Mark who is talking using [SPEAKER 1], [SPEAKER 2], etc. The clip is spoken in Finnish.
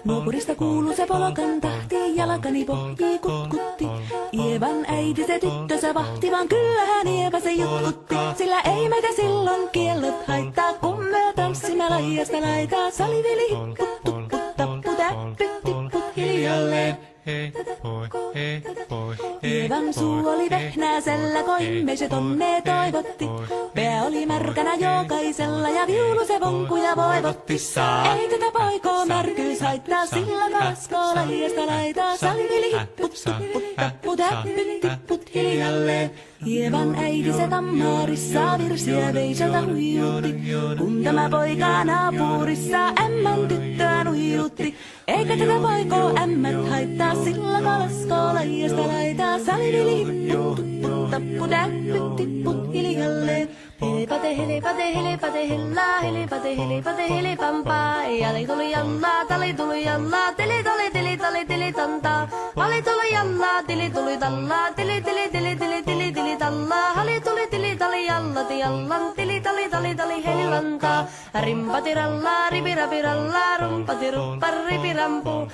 [SPEAKER 1] Nuopurista kuuluu se polokan tahti, jalkani pohjii kutkutti. Ievan äiti se tyttönsä vahti, vaan kyllähän Ieva se jutkutti. Sillä ei meitä silloin kiellot haittaa, kun me tanssimme laidasta laitaa. Salivili hipput, tupput, tapput, äppyt, tipput hiljalleen.
[SPEAKER 2] Hei poi.
[SPEAKER 1] Ievan suu oli vehnäisellä, koimme se tonne toivotti. Pää oli märkänä jokaisella ja viulu se vonkuja voivotti. Ei tätä poikoo märkyys haittaa, sillä kalaskoo laidasta laitaa. Salivili hipput, tupput, tapput, äppyt, tipput hiljalleen. Ievan äiti se tammarissa virsiä veiseltä huijutti. Kun tämä poika naapurissa ämmän tyttöä nuijutti. Eikä tätä poikoo ämmät haittaa, sillä kalaskoo laidasta laitaa. Salivili hipput, tupput, tapput, äppyt, tipput hiljalleen. Helepate, helepate, helepate, hellaa, helepate, helepate, helepampaa. Ali tuli jallaa, tali tuli jallaa, tili tali, tili tali, tili tantaa. Ali tuli jallaa, tili tuli tallaa, tili tili tili tili tili tili tallaa. Ali tuli tili tali jallati jallan, tili tali tali tali helilantaa. Rimpati rallaa, ripirapirallaa, rumpati ruppa, ripirampu.